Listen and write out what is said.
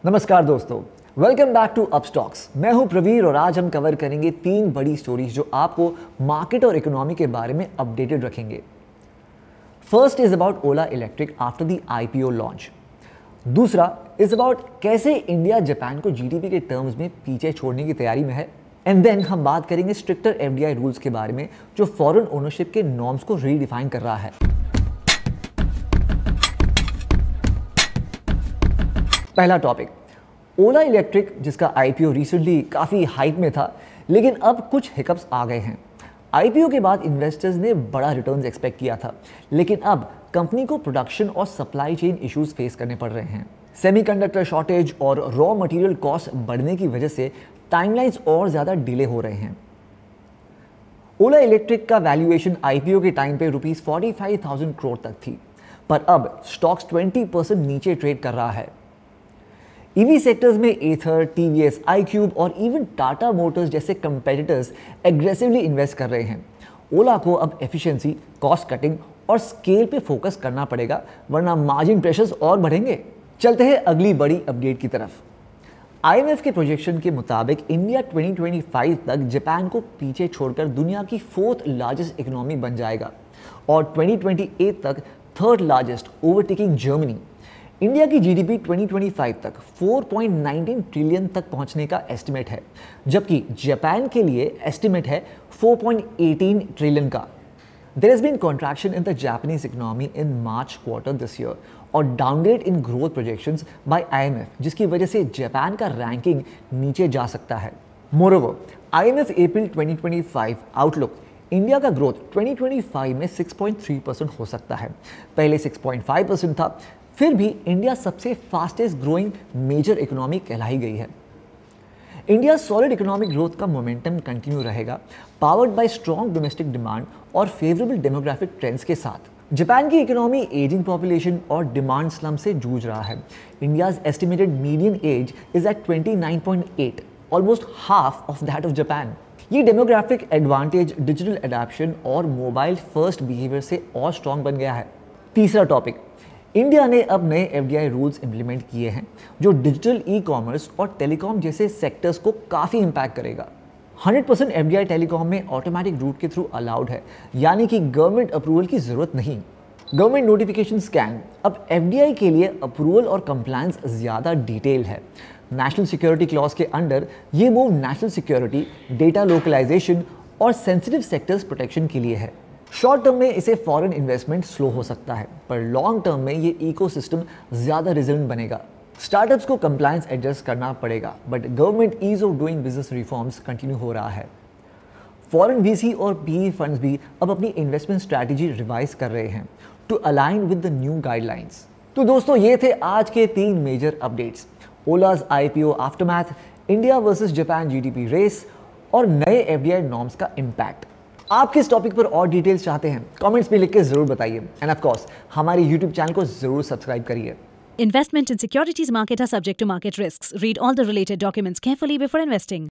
नमस्कार दोस्तों, welcome back to Upstox. मैं हूं प्रवीर और आज हम कवर करेंगे 3 बड़ी स्टोरीज जो आपको मार्केट और इकोनॉमी के बारे में अपडेटेड रखेंगे। First is about Ola electric after the IPO launch. दूसरा इज अबाउट कैसे इंडिया जापान को जीडीपी के टर्म्स में पीछे छोड़ने की तैयारी में है। एंड देन हम बात करेंगे स्ट्रिक्टर एफडीआई रूल्स के बारे में जो फॉरेन ओनरशिप के नॉर्म्स को रीडिफाइन कर रहा है। पहला टॉपिक, ओला इलेक्ट्रिक जिसका आईपीओ रिसेंटली काफ़ी हाइप में था, लेकिन अब कुछ हिकअप्स आ गए हैं। आईपीओ के बाद इन्वेस्टर्स ने बड़ा रिटर्न्स एक्सपेक्ट किया था, लेकिन अब कंपनी को प्रोडक्शन और सप्लाई चेन इश्यूज फेस करने पड़ रहे हैं। सेमीकंडक्टर शॉर्टेज और रॉ मटेरियल कॉस्ट बढ़ने की वजह से टाइमलाइंस और ज़्यादा डिले हो रहे हैं। ओला इलेक्ट्रिक का वैल्यूएशन आईपीओ के टाइम पे ₹45,000 करोड़ तक थी, पर अब स्टॉक्स 20% नीचे ट्रेड कर रहा है। ईवी सेक्टर्स में एथर, टीवीएस, iQube और इवन टाटा मोटर्स जैसे कंपेटिटर्स एग्रेसिवली इन्वेस्ट कर रहे हैं। ओला को अब एफिशिएंसी, कॉस्ट कटिंग और स्केल पे फोकस करना पड़ेगा, वरना मार्जिन प्रेशर्स और बढ़ेंगे। चलते हैं अगली बड़ी अपडेट की तरफ। आईएमएफ के प्रोजेक्शन के मुताबिक इंडिया 2025 तक जापान को पीछे छोड़कर दुनिया की 4th लार्जेस्ट इकोनॉमी बन जाएगा और 2028 तक 3rd largest, overtaking Germany. India की जीडीपी 2025 तक 4.19 ट्रिलियन तक पहुंचने का एस्टिमेट है, जबकि जापान के लिए एस्टिमेट है 4.18 ट्रिलियन का। There has been contraction in the Japanese economy in March quarter this year और downgrade in growth projections by IMF, जिसकी वजह से जापान का रैंकिंग नीचे जा सकता है। मोरओवर, आईएमएफ अप्रैल 2025 आउटलुक इंडिया का ग्रोथ 2025 में 6.3% हो सकता है। पहले 6.5% था। फिर भी इंडिया सबसे फास्टेस्ट ग्रोइंग मेजर इकोनॉमी कहलाई गई है। इंडिया सॉलिड इकोनॉमिक ग्रोथ का मोमेंटम कंटिन्यू रहेगा, powered by strong domestic demand और फेवरेबल डेमोग्राफिक ट्रेंड्स के साथ। जापान की इकोनॉमी एजिंग पॉपुलेशन और डिमांड स्लम से जूझ रहा है। India's estimated median age is at 29.8, almost half of that of Japan. ये डेमोग्राफिक एडवांटेज डिजिटल एडाप्शन और मोबाइल फर्स्ट बिहेवियर से और स्ट्रॉन्ग बन गया है। तीसरा टॉपिक, इंडिया ने अब नए एफडीआई रूल्स इंप्लीमेंट किए हैं जो डिजिटल ई कॉमर्स और टेलीकॉम जैसे सेक्टर्स को काफ़ी इंपैक्ट करेगा। 100% एफडीआई टेलीकॉम में ऑटोमेटिक रूट के थ्रू अलाउड है, यानी कि गवर्नमेंट अप्रूवल की ज़रूरत नहीं। गवर्नमेंट नोटिफिकेशन स्कैन, अब एफडीआई के लिए अप्रूवल और कंप्लायंस ज़्यादा डिटेल है। नेशनल सिक्योरिटी क्लॉज के अंडर ये move national security, data localisation और सेंसिटिव सेक्टर्स प्रोटेक्शन के लिए है। शॉर्ट टर्म में इसे फॉरेन इन्वेस्टमेंट स्लो हो सकता है, पर लॉन्ग टर्म में ये इकोसिस्टम ज़्यादा रिजिलेंट बनेगा। स्टार्टअप्स को कंप्लायंस एडजस्ट करना पड़ेगा, but government ease of doing business reforms continue हो रहा है। फॉरेन वीसी और पीई फंड्स भी अब अपनी इन्वेस्टमेंट स्ट्रैटेजी रिवाइज कर रहे हैं to align with the new guidelines. तो दोस्तों, ये थे आज के 3 major updates. Ola's IPO aftermath, India versus Japan GDP race और नए एफडीआई नॉर्म्स का इम्पैक्ट। आप किस टॉपिक पर और डिटेल्स चाहते हैं, कमेंट्स में लिख के जरूर बताइए। एंड ऑफ कोर्स हमारे यूट्यूब चैनल को जरूर सब्सक्राइब करिए। Investment in securities market are subject to market risks. Read all the related documents carefully before investing.